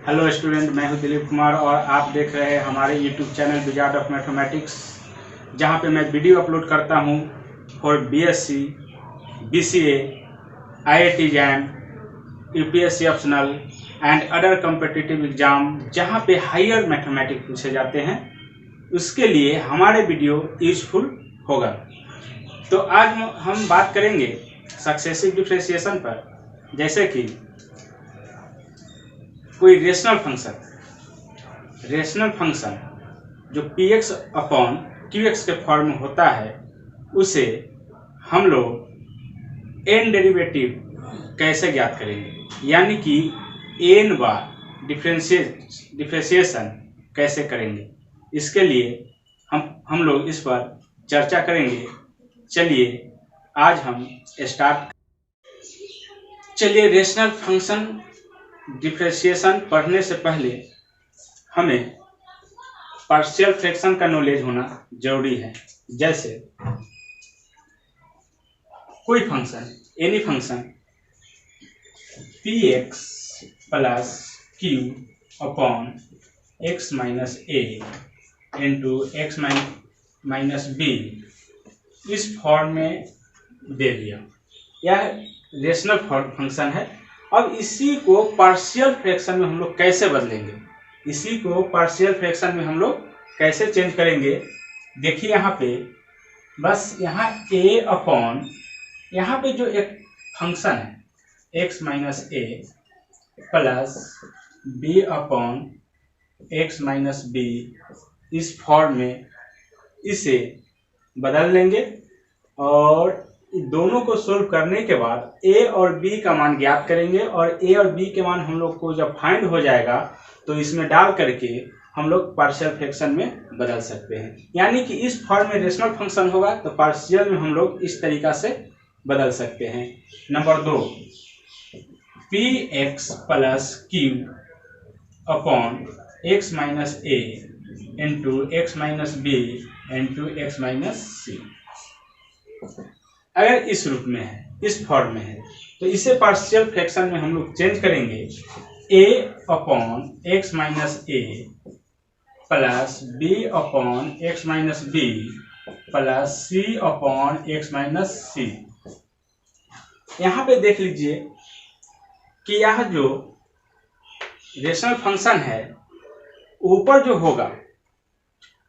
Hello student, मैं हूं दिलीप कुमार और आप देख रहे हैं हमारे YouTube channel wizard of mathematics, जहां पे मैं वीडियो अपलोड करता हूं for BSc, BCA, IIT jam, UPSC optional and other competitive exam, जहां पे हायर मैथमेटिक्स पूछे जाते हैं। उसके लिए हमारे वीडियो यूजफुल होगा। तो आज हम बात करेंगे सक्सेसिव डिफरेंशिएशन पर, जैसे कि कोई रेशनल फंक्शन जो px अपॉन qx के फॉर्म में होता है, उसे हम लोग n डेरिवेटिव कैसे ज्ञात करेंगे, यानी कि n बार डिफरेंशिएशन कैसे करेंगे। इसके लिए हम लोग इस पर चर्चा करेंगे। चलिए आज हम स्टार्ट। चलिए, रेशनल फंक्शन डिफरेंशिएशन पढ़ने से पहले हमें पार्शियल फ्रैक्शन का नॉलेज होना जरूरी है। जैसे कोई function, any function px plus q upon x minus a into x minus b इस फॉर्म में दे दिया, यह रेशनल फंक्शन है। अब इसी को पार्शियल फ्रैक्शन में हम लोग कैसे बदलेंगे, इसी को पार्शियल फ्रैक्शन में हम लोग कैसे चेंज करेंगे। देखिए यहाँ पे बस यहाँ a अपॉन, यहाँ पे जो एक फंक्शन है x minus a plus b upon x minus b, इस फॉर्म में इसे बदल लेंगे और दोनों को सोल्व करने के बाद a और b का मान ज्ञात करेंगे और a और b के मान हम लोग को जब फाइंड हो जाएगा तो इसमें डाल करके हम लोग पार्शियल फ्रैक्शन में बदल सकते हैं। यानी कि इस फॉर्म में रेशनल फंक्शन होगा तो पार्शियल में हम लोग इस तरीका से बदल सकते हैं। Number 2, px plus q upon x minus a into x minus b into x minus c। अगर इस रूप में है, इस फॉर्म में है, तो इसे पार्शियल फ्रैक्शन में हम लोग चेंज करेंगे a upon x minus a plus b upon x minus b plus c upon x minus c। यहाँ पे देख लीजिए कि यह जो रेशनल फंक्शन है, ऊपर जो होगा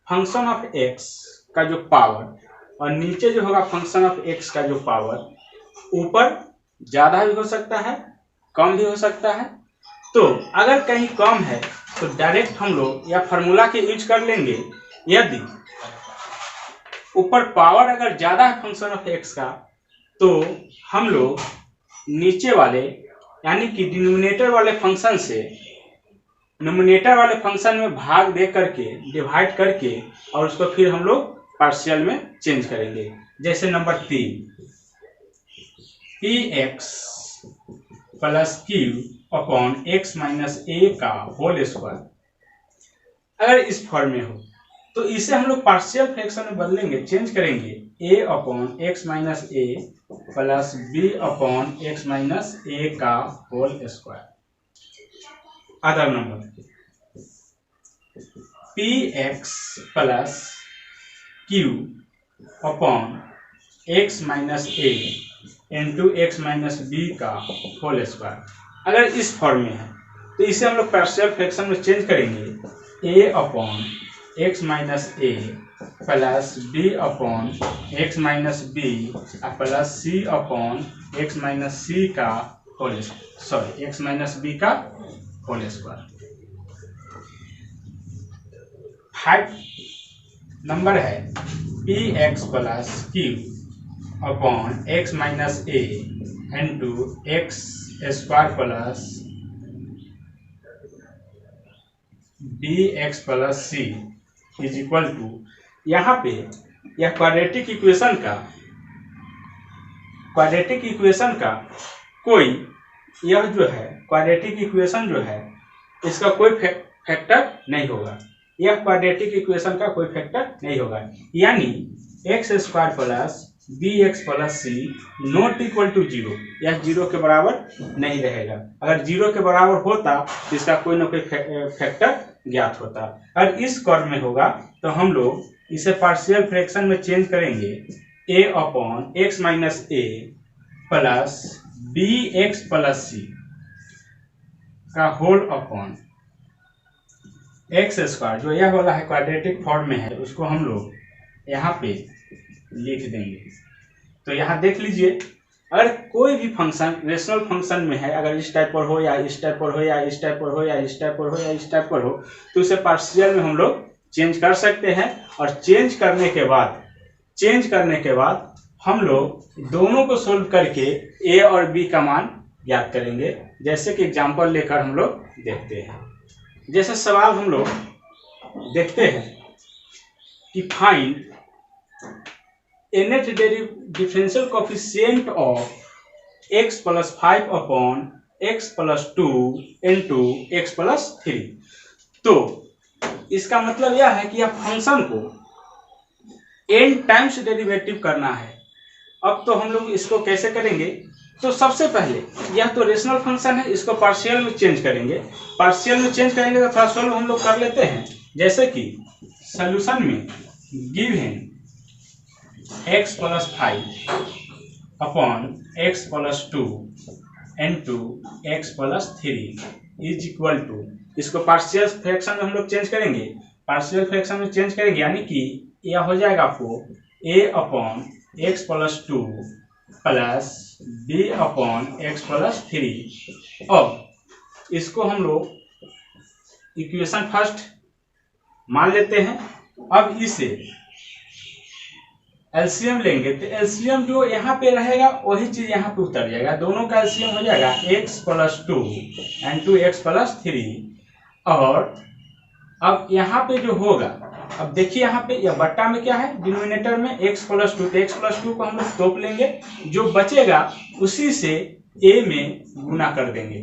फंक्शन ऑफ x का जो पावर और नीचे जो होगा फंक्शन ऑफ x का जो पावर, ऊपर ज़्यादा भी हो सकता है, कम भी हो सकता है। तो अगर कहीं कम है तो डायरेक्ट हम लोग या फार्मूला के यूज कर लेंगे। यदि ऊपर पावर अगर ज़्यादा है फंक्शन ऑफ x का, तो हम लोग नीचे वाले यानी कि डिनोमिनेटर वाले फंक्शन से नोमिनेटर वाले फंक्शन में भाग दे करके, डिवाइड करके, और उसको फिर हम लोग पार्शियल में चेंज करेंगे। जैसे number 3, px plus q upon x minus a का होल स्क्वायर। अगर इस फॉर्म में हो तो इसे हम लोग पार्शियल फ्रैक्शन में बदलेंगे, चेंज करेंगे a upon x minus a plus b upon x minus a का whole square. Other number px plus q upon x minus a into x minus b का होल स्क्वायर। अगर इस form में है तो इसे हम लोग पार्शियल फ्रैक्शन में चेंज करेंगे a upon x minus a plus b upon x minus b plus c upon x minus c का whole, sorry, x minus b का होल स्क्वायर। 5 नंबर है px plus q upon x minus a into x square plus bx plus c is equal to, यहाँ पे यह quadratic equation का कोई, यह जो है क्वाड्रेटिक इक्वेशन जो है, इसका कोई फैक्टर नहीं होगा। यह क्वाड्रेटिक इक्वेशन का कोई फैक्टर नहीं होगा, यानी x square plus B x plus C not equal to zero, यह जीरो के बराबर नहीं रहेगा। अगर जीरो के बराबर होता तो इसका कोई ना कोई फैक्टर ज्ञात होता। अगर इस कर्व में होगा तो हम लोग इसे पार्शियल फ्रैक्शन में चेंज करेंगे, ए अपॉन एक्स माइनस ए प्लस बी एक्स प्लस सी का होल अपॉन एक्स स्क्वायर, जो यह वाला है क्वाड्रेटिक फॉर्म में है, उसको हम लोग यहाँ पे लिख देंगे। तो यहाँ देख लीजिए, अगर कोई भी फंक्शन रेशनल फंक्शन में है, अगर इस टाइप पर हो या इस टाइप पर हो या इस टाइप पर हो या इस टाइप पर हो या इस टाइप पर हो, तो उसे पार्शियल में हम लोग चेंज कर सकते हैं। और चेंज करने के बाद हम लोग दोनों को सोल्व करके ए और बी का मान ज्ञात करेंगे। जैसे कि एग्जाम्पल लेकर हम लोग देखते हैं। जैसे सवाल हम लोग देखते हैं कि find A net differential coefficient of x plus 5 upon x plus 2 into x plus 3। तो इसका मतलब यह है कि यह फंक्शन को n टाइम्स डेरिवेटिव करना है। अब तो हम लोग इसको कैसे करेंगे, तो सबसे पहले यह तो रेशनल फंक्शन है, इसको पार्शियल में चेंज करेंगे। पार्शियल में चेंज करेंगे तो थोड़ा सोल्व हम लोग कर लेते हैं। जैसे कि सॉल्यूशन में given x plus 5 upon x plus 2 into x plus 3 is equal to, इसको पार्शियल फ्रैक्शन में हम लोग चेंज करेंगे। पार्शियल फ्रैक्शन में चेंज करेंगे यानी कि यह हो जाएगा आपको a upon x plus 2 plus b upon x plus 3। अब इसको हम लोग इक्वेशन फर्स्ट मान लेते हैं। अब इसे एलसीएम लेंगे तो एलसीएम जो यहाँ पे रहेगा वही चीज यहाँ पे उतर जाएगा। दोनों का एलसीएम हो जाएगा x plus 2 into x plus 3। और अब यहाँ पे जो होगा, अब देखिए यहाँ पे यह बट्टा में क्या है, डिनोमिनेटर में x प्लस 2, तो x प्लस 2 को हम लोग तोप लेंगे, जो बचेगा उसी से a में गुना कर देंगे।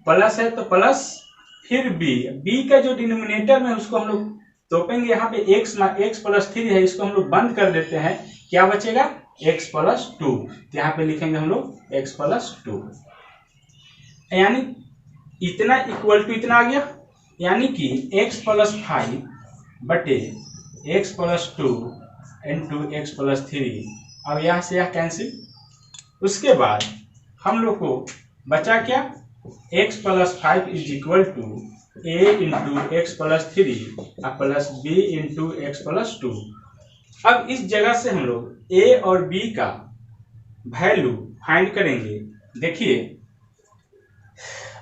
प्लस है तो प्लस, फिर b का जो डिनोमिनेटर में उसको हम लोग तोपेंगे। यहाँ पे x प्लस 3 है, इसको हम लोग बंद कर देते हैं, क्या बचेगा x प्लस 2। तो यहाँ पे लिखेंगे हम लोग x प्लस 2, यानी इतना इक्वल टू इतना आ गया, यानी कि x प्लस 5 बटे x plus 2 into x plus 3। अब यहाँ से यह कैंसिल। उसके बाद हम लोग को बचा क्या, x plus 5 is equal to a into x plus 3 plus b into x plus 2। अब इस जगह से हम लोग a और b का वैल्यू फाइंड करेंगे। देखिए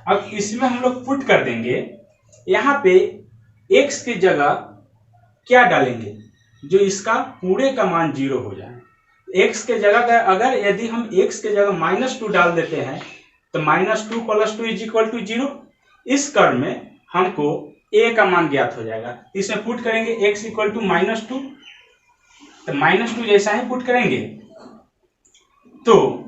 अब इसमें हम लोग पुट कर देंगे, यहाँ पे x की जगह क्या डालेंगे, जो इसका पूरे का मान 0 हो जाए। x के जगह का अगर यदि हम x के जगह -2 डाल देते हैं तो -2 प्लस 2 इज इक्वल टू 0। इस कर्व में हमको a का मान ज्ञात हो जाएगा। इसमें पुट करेंगे x इक्वल टू -2, तो -2 जैसा ही पुट करेंगे तो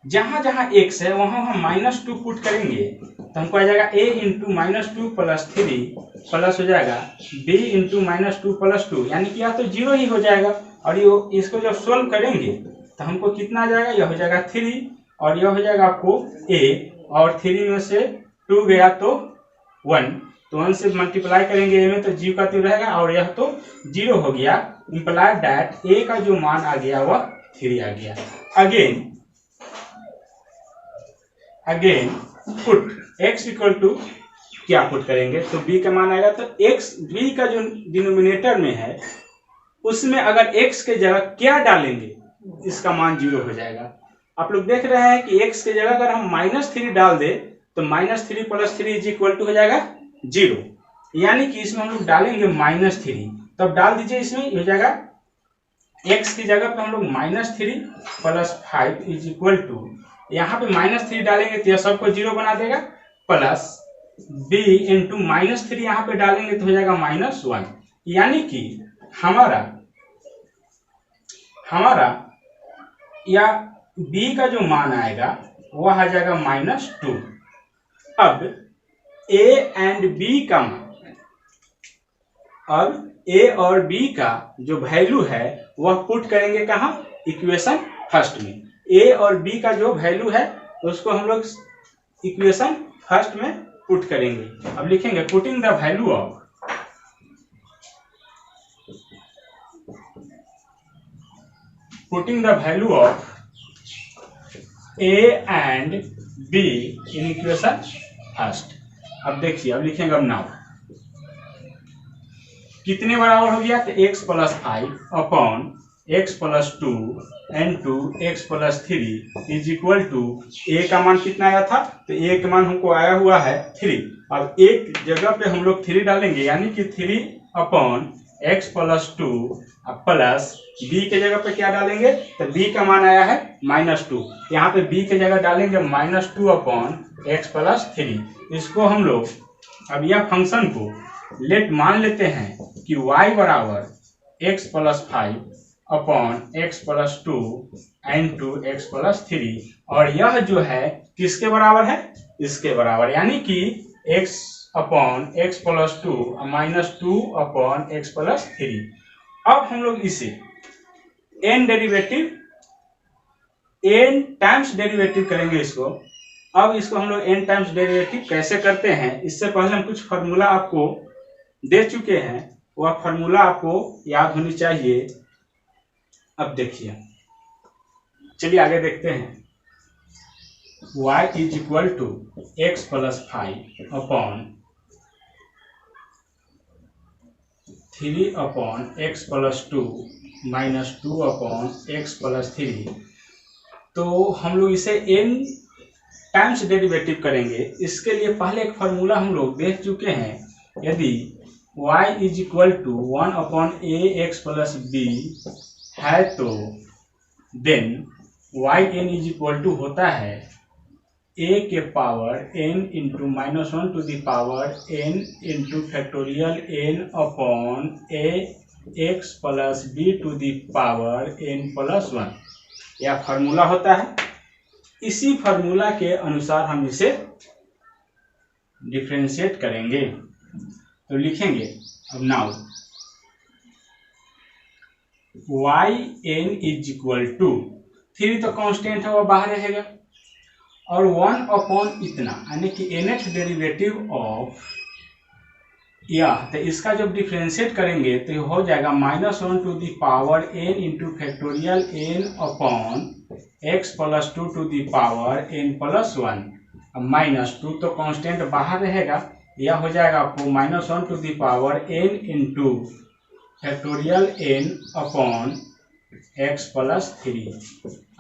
जहां जहां x है वहां हम -2 पुट करेंगे, तो हमको आ जाएगा a इंटू -2 प्लस 3 प्लस हो जाएगा b इंटू -2 प्लस 2, यानी कि यह तो 0 ही हो जाएगा। और ये इसको जब सोल्व करेंगे तो हमको कितना आ जाएगा, यह हो जाएगा 3 और यह हो जाएगा आपको a, और 3 में से 2 गया तो 1, तो 1 से मल्टीप्लाई करेंगे a में तो g का 3 रहेगा और यह तो 0 हो गया। इंप्लाइड दैट a का जो मान आ गया वह 3 आ गया। Again put x equal to क्या पुट करेंगे, तो b का मान आएगा, तो x b का जो डिनोमिनेटर में है उसमें अगर x के जगह क्या डालेंगे इसका मान 0 हो जाएगा। आप लोग देख रहे हैं कि x के जगह अगर हम -3 डाल दे तो -3 प्लस 3 इज इक्वल टू हो जाएगा 0, यानी कि इसमें हम लोग डालेंगे -3, तब डाल दीजिए इसमें हो जाएगा x की जगह पे हम लोग -3 प्लस 5 इज इक्वल टू, यहाँ पे -3 डालेंगे तो यह सबको 0 बना देगा, प्लस b इंटू -3 यहाँ पे डालेंगे तो हो जाएगा -1, यानी कि हमारा या b का जो मान आएगा वह आ जाएगा -2। अब a एंड b का मान अब ए और बी का जो वैल्यू है वह पुट करेंगे कहाँ, इक्वेशन फर्स्ट में। ए और बी का जो वैल्यू है उसको हम लोग इक्वेशन फर्स्ट में पुट करेंगे। अब लिखेंगे putting the value of A and be in equation first. अब देखिए, अब लिखेंगे अब नाउ कितने बराबर हो गया, तो x plus 5 upon x plus 2 into x plus 3 is equal to A का मान कितना आया था, तो ए का मान हमको आया हुआ है 3। अब एक जगह पे हम लोग 3 डालेंगे, यानी कि 3 upon x plus 2 plus b के जगह पे क्या डालेंगे, तो b का मान आया है -2। यहाँ पे b के जगह डालेंगे -2 अपॉन x प्लस 3। इसको हम लोग अब यह फंक्शन को मान लेते हैं कि y बराबर x plus 5 upon x plus 2 into x plus 3, और यह जो है किसके बराबर है, इसके बराबर, यानी कि x upon x plus 2 -2 upon x plus 3। अब हम लोग इसे n टाइम्स डेरिवेटिव करेंगे इसको। अब इसको हम लोग n टाइम्स डेरिवेटिव कैसे करते हैं, इससे पहले हम कुछ फार्मूला आपको दे चुके हैं, वह फार्मूला आपको याद होनी चाहिए। अब देखिए, चलिए आगे देखते हैं। y is equal to x plus 5 upon 3 upon x plus 2 -2 upon x plus 3। तो हम लोग इसे n टाइम्स डेरिवेटिव करेंगे। इसके लिए पहले एक फार्मूला हम लोग देख चुके हैं। यदि y is equal to 1 upon a x plus b है तो then y n is equal to होता है a के power n into -1 to the power n into factorial n upon a x plus b to the power n plus 1। यह formula होता है। इसी formula के अनुसार हम इसे डिफरेंशिएट करेंगे। तो लिखेंगे अब now y n is equal to 3 तो कांस्टेंट है, वह बाहर रहेगा, और 1 अपॉन इतना, यानी कि nth डेरिवेटिव ऑफ यह, तो इसका जब डिफरेंशिएट करेंगे तो हो जाएगा -1 to the power n into factorial n upon x plus 2 to the power n plus 1। अब -2 तो कांस्टेंट बाहर रहेगा, यह हो जाएगा आपको -1 to the power n into factorial n upon x plus 3।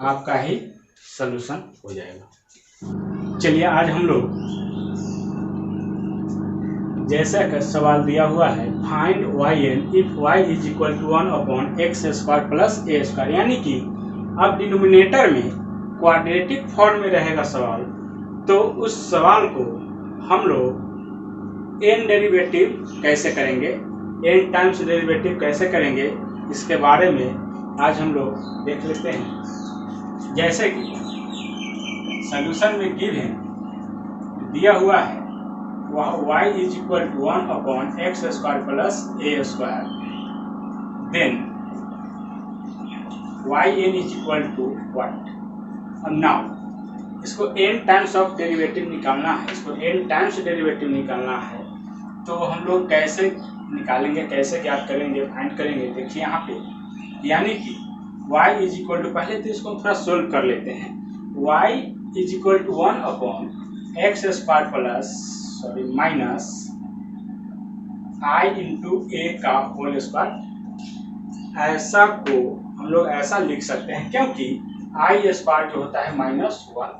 आपका ही सॉल्यूशन हो जाएगा। चलिए आज हम लोग जैसा का सवाल दिया हुआ है, find yn if y is equal to 1 upon x square plus a square, यानी कि अब डिनोमिनेटर में क्वाड्रेटिक फॉर्म में रहेगा सवाल, तो उस सवाल को हम लोग n डेरिवेटिव कैसे करेंगे, n टाइम्स डेरिवेटिव कैसे करेंगे, इसके बारे में आज हम लोग देख लेते हैं। जैसे कि सॉल्यूशन में गिवन दिया हुआ है वह y is equal to 1 upon x square plus a square, then yn is equal to what. अब नाउ इसको n टाइम्स ऑफ डेरिवेटिव निकालना है, इसको n टाइम्स डेरिवेटिव निकालना है, तो हम लोग कैसे निकालेंगे, कैसे ज्ञात करेंगे, फाइंड करेंगे। देखिए यहाँ पे, यानी कि y इज इक्वल टू, पहले तो इसको थोड़ा सोल्व कर लेते हैं। y is equal to 1 upon x square plus minus I into A का होल स्क्वायर। ऐसा को हम लोग ऐसा लिख सकते हैं क्योंकि आई स्क्वायर जो होता है -1।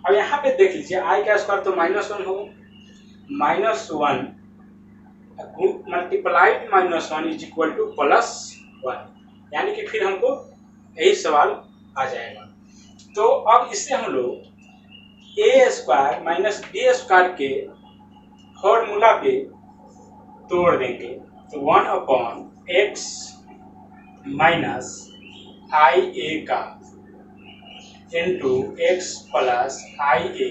अब यहाँ पे देख लीजिए, आई का स्क्वायर तो -1 होगा, -1 मल्टीप्लाइड -1 इज इक्वल टू +1, यानी कि फिर हमको यही सवाल आ जाएगा। तो अब इससे हम लोग A square minus B square के फॉर्मूला पे तोड़ देंगे, तो 1 upon x minus I A का into x plus I A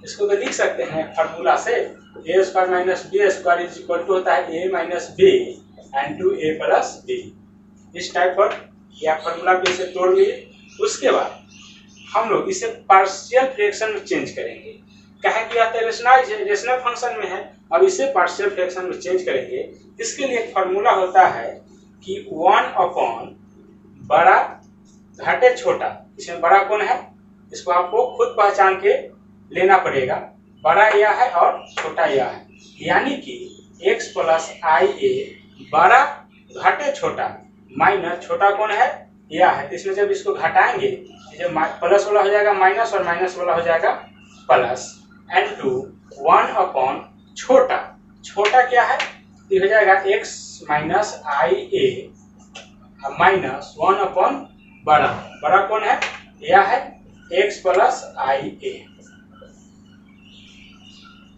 इसको तो लिख सकते हैं फार्मूला से, A square minus B square is equal to होता है A minus B and to A plus B. इस टाइप पर या फार्मूला पे इसे तोड़ लिए। उसके बाद हम लोग इसे पार्शियल फ्रैक्शन में चेंज करेंगे। कहे कि यह रेशनल फंक्शन में है, अब इसे पार्शियल फ्रैक्शन में चेंज करेंगे। इसके लिए एक फार्मूला होता है कि 1 अपॉन बड़ा घटे छोटा। इसमें बड़ा कौन है, इसको आपको खुद पहचान के लेना पड़ेगा। बड़ा यह है और छोटा यह है, यानी कि x प्लस आई ए बड़ा घटे छोटा माइनस छोटा कौन है, यह है। इसमें जब इसको घटाएंगे, जब प्लस वाला हो जाएगा माइनस और माइनस वाला हो जाएगा प्लस, एंड टू 1 अपॉन छोटा। छोटा क्या है, ये हो जाएगा x minus I A minus 1 upon बड़ा। बड़ा कौन है, यह है x प्लस आई ए।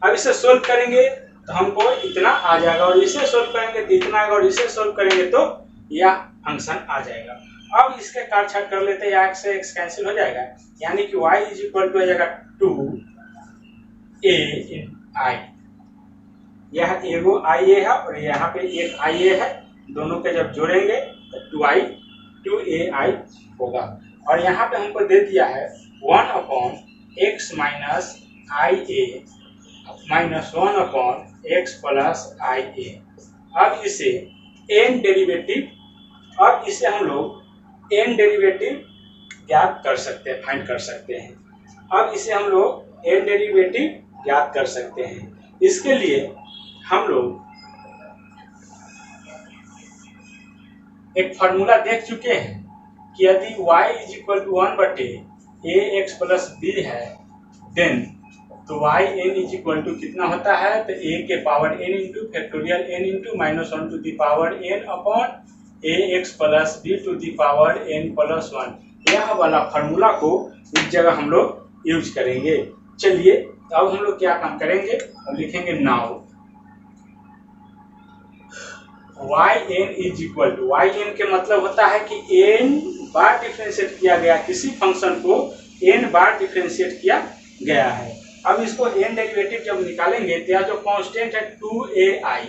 अब इसे सोल्व करेंगे तो हमको इतना आ जाएगा, और इसे सोल्व करेंगे तो इतना आएगा, और इसे सोल्व करेंगे तो यह फंक्शन आ जाएगा। अब इसके काटछाट कर लेते हैं, x से x कैंसिल हो जाएगा, यानी कि y इज इक्वल टू हो जाएगा 2a इन i। यह एगो i है और यहाँ पे एक i है, दोनों के जब जोड़ेंगे तो 2ai होगा। और यहाँ पे हमको दे दिया है 1 upon x minus I A minus 1 upon x plus I A. अब इसे n डेरिवेटिव, अब इसे हम लोग n डेरिवेटिव ज्ञात कर सकते हैं, फाइंड कर सकते हैं। अब इसे हम लोग n डेरिवेटिव ज्ञात कर सकते हैं। इसके लिए हम लोग एक फार्मूला देख चुके हैं कि यदि y इज इक्वल टू 1 बटे ए एक्स प्लस बी है, देन तो y n is equal to कितना होता है, तो a के power n into factorial n into minus 1 to the power n upon a x plus b to the power n plus 1। यह वाला formula को इस जगह हम लोग यूज करेंगे। चलिए अब हम लोग क्या काम करेंगे, अब लिखेंगे now yn is equal to, yn के मतलब होता है कि n बार डिफरेंशिएट किया गया, किसी फंक्शन को n बार डिफरेंशिएट किया गया है। अब इसको n डेरिवेटिव जब निकालेंगे तो यह जो कांस्टेंट है 2ai,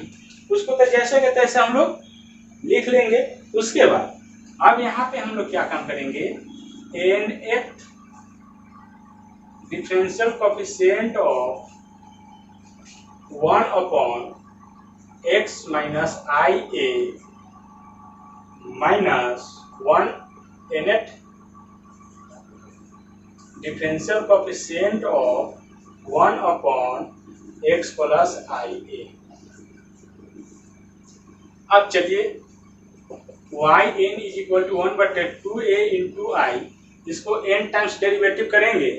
उसको तो जैसे के तैसे हम लोग लिख लेंगे। उसके बाद अब यहाँ पे हम लोग क्या काम करेंगे, nth differential coefficient of 1 upon x minus I A minus 1 nth differential coefficient of 1 upon x plus I A. अब चलिए yn इज इक्वल टू 1 बटे 2a इंटू आई, इसको n टाइम्स डेरिवेटिव करेंगे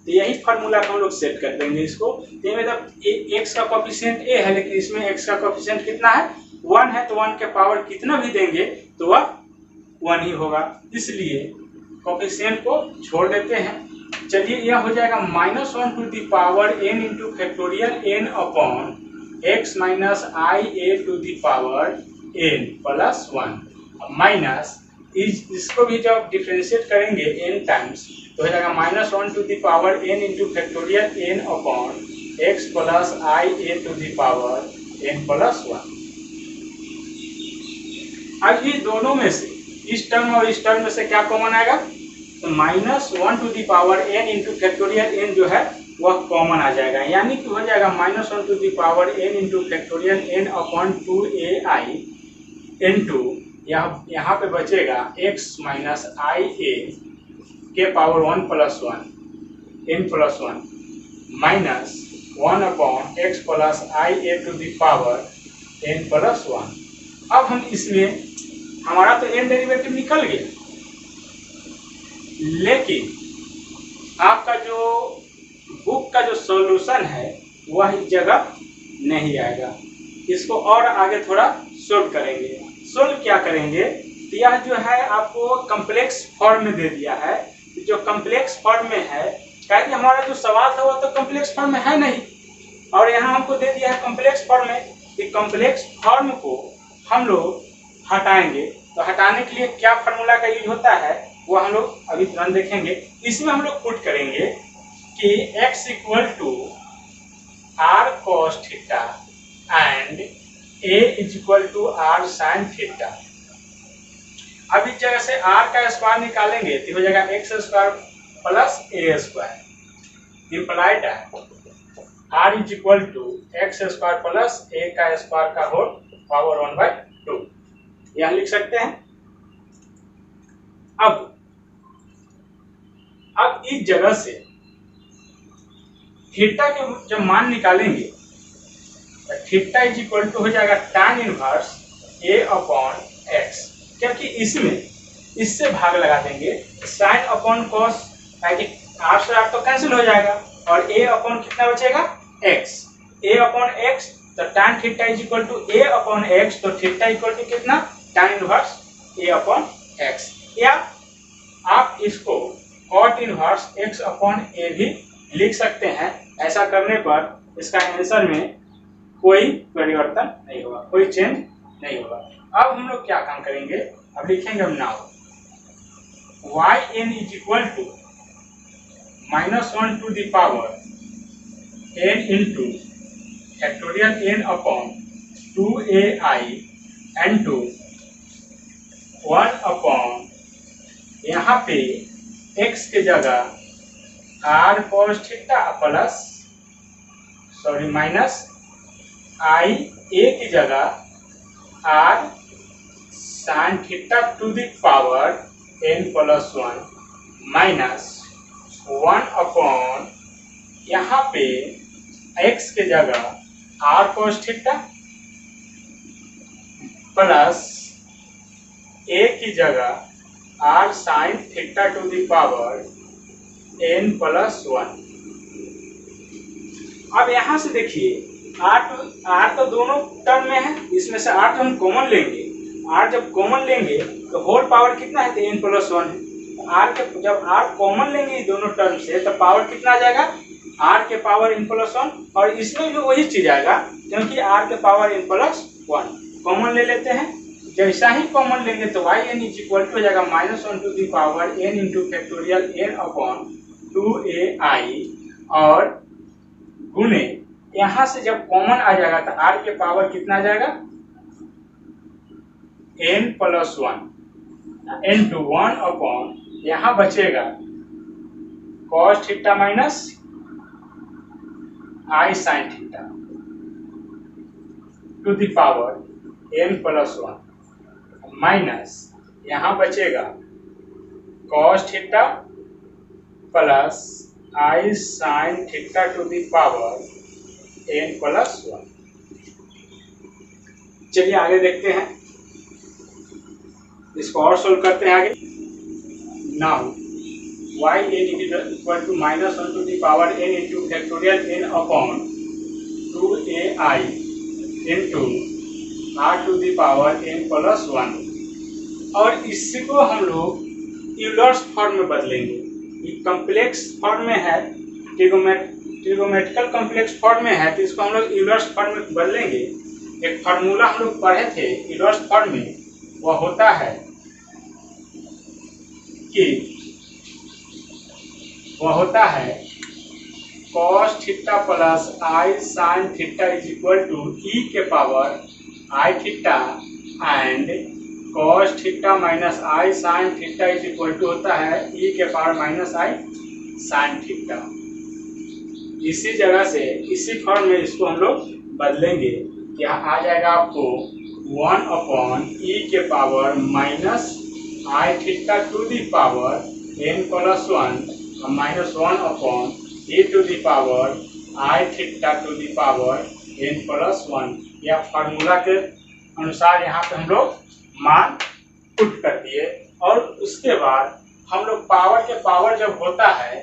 तो यही फार्मूला को हम लोग सेट कर देंगे। इसको ये मतलब x का कोएफिशिएंट a है, लेकिन इसमें x का कोएफिशिएंट कितना है, 1 है, तो 1 के पावर कितना भी देंगे तो वह 1 ही होगा, इसलिए कोएफिशिएंट को छोड़ देते हैं। चलिए यह हो जाएगा -1 to the power n into factorial n upon x minus I a to the power n plus 1 minus इसको भी जब डिफरेंशिएट करेंगे n टाइम्स तो हो जाएगा -1 to the power n into factorial n upon x plus I a to the power n plus 1। अब ये दोनों में से इस टर्म और इस टर्म में से क्या कॉमन आएगा, तो -1 to the power n into factorial n जो है वह कॉमन आ जाएगा, यानी कि हो जाएगा -1 to the power n into factorial n upon 2ai into यहाँ पे बचेगा x माइनस आई ए के power 1 plus 1 n plus 1 minus 1 upon x plus I a to the power n plus 1। अब हम इसमें हमारा तो n डेरिवेटिव निकल गया, लेकिन आपका जो बुक का जो सॉल्यूशन है वह इस जगह नहीं आएगा। इसको और आगे थोड़ा सोल्व करेंगे। सोल्व क्या करेंगे, तो यह जो है आपको कम्प्लेक्स फॉर्म में दे दिया है। जो कम्प्लेक्स फॉर्म में है, क्या कि हमारा जो सवाल था वो तो कम्प्लेक्स फॉर्म में है नहीं, और यहाँ हमको दे दिया है कम्प्लेक्स फॉर्म में। कि कम्प्लेक्स फॉर्म को हम लोग हटाएंगे, तो हटाने के लिए क्या फार्मूला का यूज होता है वो हम लोग अभी तुरंत देखेंगे। इसमें हम लोग पुट करेंगे कि x equal to r cos theta and a is equal to r sin theta. अब इस जगह से r का स्क्वायर निकालेंगे तो हो जाएगा x square plus a square implied है r is equal to x square plus a का स्क्वायर का होल पावर 1/2 यह लिख सकते हैं। अब इस जगह से थीटा के जब मान निकालेंगे तो थीटा इज इक्वल टू हो जाएगा tan inverse a upon x, क्योंकि इसमें इससे भाग लगा देंगे sin अपॉन cos, r से r तो कैंसिल हो जाएगा और a अपॉन कितना बचेगा x, a अपॉन x तो tan theta is equal to a upon x, तो थीटा इक्वल टू कितना tan inverse a upon x, या आप इसको cot inverse x upon a भी लिख सकते हैं। ऐसा करने पर इसका आंसर में कोई परिवर्तन नहीं होगा, कोई चेंज नहीं होगा। अब हम लोग क्या काम करेंगे, अब लिखेंगे हम now yn is equal to -1 to the power n into factorial n upon 2ai into 1 upon यहाँ पे x के जगह r cos theta plus minus i a की जगह r sin theta to the power n plus 1 minus 1 upon यहाँ पे x के जगह r cos theta plus a की जगह r sin theta to the power n plus 1। अब यहाँ से देखिए r तो दोनों टर्म में है, इसमें से r तो हम कॉमन लेंगे, r जब कॉमन लेंगे तो होल पावर कितना है, तो n प्लस 1 है। r के जब r कॉमन लेंगे दोनों टर्म से तो पावर कितना आ जाएगा, r के पावर n प्लस 1, और इसमें भी वही चीज आएगा क्योंकि r के पावर n प्लस 1 कॉमन ले लेते हैं। जैसा ही कॉमन लेंगे तो yn इज इक्वल टू हो जाएगा -1 to the power n into factorial n upon 2ai, और गुने यहाँ से जब कॉमन आ जाएगा तो r के पावर कितना आ जाएगा n प्लस 1 इंटू 1 अपॉन यहाँ बचेगा cos theta minus i sin theta to the power n plus 1 minus यहाँ बचेगा cos theta plus i sin theta to the power n plus 1। चलिए आगे देखते हैं, इसको और सोल्व करते हैं आगे। Now yn equal to -1 to the power n into factorial n upon 2ai into r to the power n plus 1, और इसको हम लोग यूलर्स फॉर्म में बदलेंगे। ये कॉम्प्लेक्स फॉर्म में है, ट्रिगोमेट्रिकल कॉम्प्लेक्स फॉर्म में है, तो इसको हम लोग यूलर्स फॉर्म में बदलेंगे। एक फार्मूला हम लोग पढ़े थे यूलर्स फॉर्म में, वह होता है cos theta plus i sin theta is equal to e के power i theta and cos theta minus i sin theta is equal to होता है e के power minus i sin theta. इसी जगह से इसी फॉर्म में इसको हम लोग बदलेंगे, यहाँ आ जाएगा आपको 1 अपॉन e के power minus i theta to the power n plus 1 minus 1 upon e to the power i theta to the power n plus 1। यह फार्मूला के अनुसार यहाँ पे हम लोग मान पुट कर दिए, और उसके बाद हम लोग पावर के पावर जब होता है,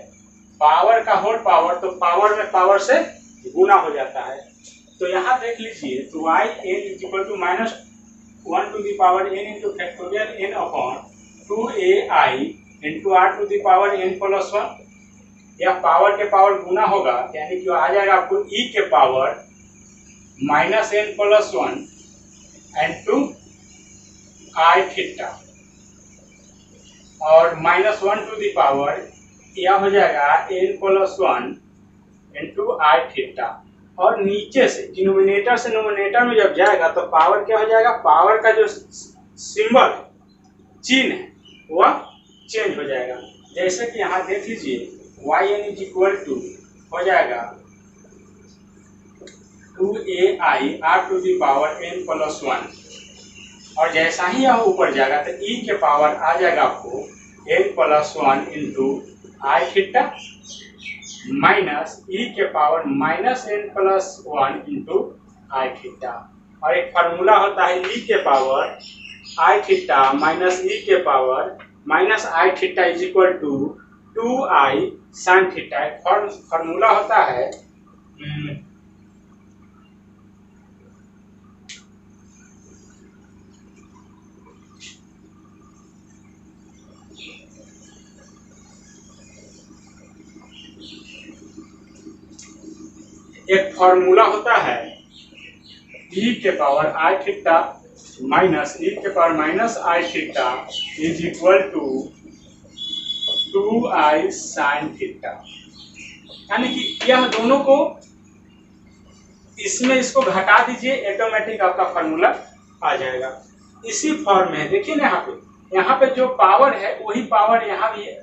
पावर का होल पावर, तो पावर में पावर से गुना हो जाता है। तो यहाँ देख लीजिए, तो y n is equal to -1 to the power n into factorial n upon 2ai into r to the power n plus 1। यह पावर के पावर गुना होगा, यानी कि आ जाएगा आपको e के power minus n plus 1 into i theta, और -1 to the power यह हो जाएगा n+1 इंटू आई थीटा, और नीचे से डिनोमिनेटर से नोमिनेटर में जब जाएगा तो पावर क्या हो जाएगा, पावर का जो सिंबल चिन्ह है वह चेंज हो जाएगा। जैसे कि यहाँ देख लीजिए yn इज इक्वल टू हो जाएगा 2ai r⁴n+1, और जैसा ही यह ऊपर जाएगा तो e के पावर आ जाएगा आपको n+1 into i theta minus e के power -n+1 into i theta, और एक फार्मूला होता है e के power i theta minus e के power minus i theta is equal to 2i sin theta. Formula होता है एक फार्मूला होता है e के power i theta minus e के power minus i theta is equal to 2i sin theta, यानी कि यह दोनों को इसमें इसको घटा दीजिए, ऑटोमेटिक आपका फार्मूला आ जाएगा। इसी फॉर्म में देखिए ना यहाँ पे जो पावर है वही पावर यहाँ भी है,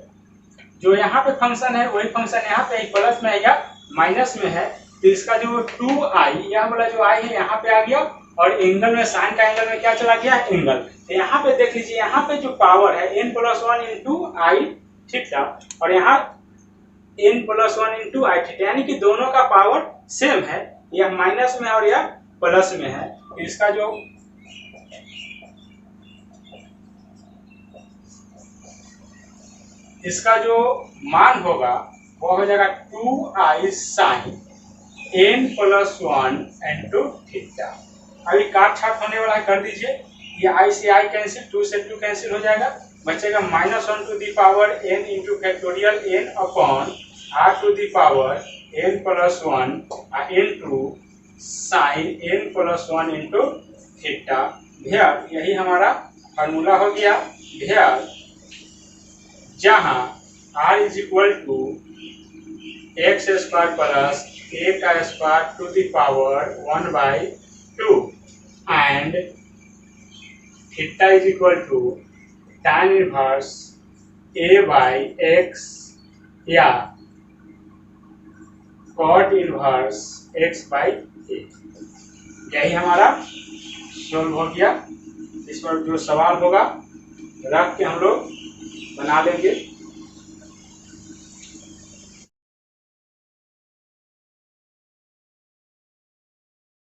जो यहाँ पे फंक्शन है वही फंक्शन यहाँ पे प्लस में है या माइनस में है, तो इसका जो 2i यह वाला जो i है यहाँ पे आ गया, और एंगल में साइन का एंगल में क्या चला गया, एंगल। तो यहाँ पे देख लीजिए यहाँ पे जो पावर है n+1 इंटू आई थीटा, और यहाँ n+1 इंटू आई थीटा, यानी कि दोनों का पावर सेम है, यह माइनस में है और यह प्लस में है। तो इसका जो मान होगा वो हो जाएगा 2i sin n+1 into theta. अभी काट छाट होने वाला है, कर दीजिए, ये i से i कैंसिल, 2 से 2 कैंसिल हो जाएगा, बचेगा -1 to the power n into factorial n upon r⁴ n+1 into sine n+1 into theta. भैया यही हमारा फार्मूला हो गया भैया, जहाँ r is equal to x² plus a² to the power 1/2 and theta is equal to tan inverse a/x या cot inverse x/a। यही हमारा सोल्व हो गया। इस पर जो सवाल होगा रख के हम लोग बना लेंगे।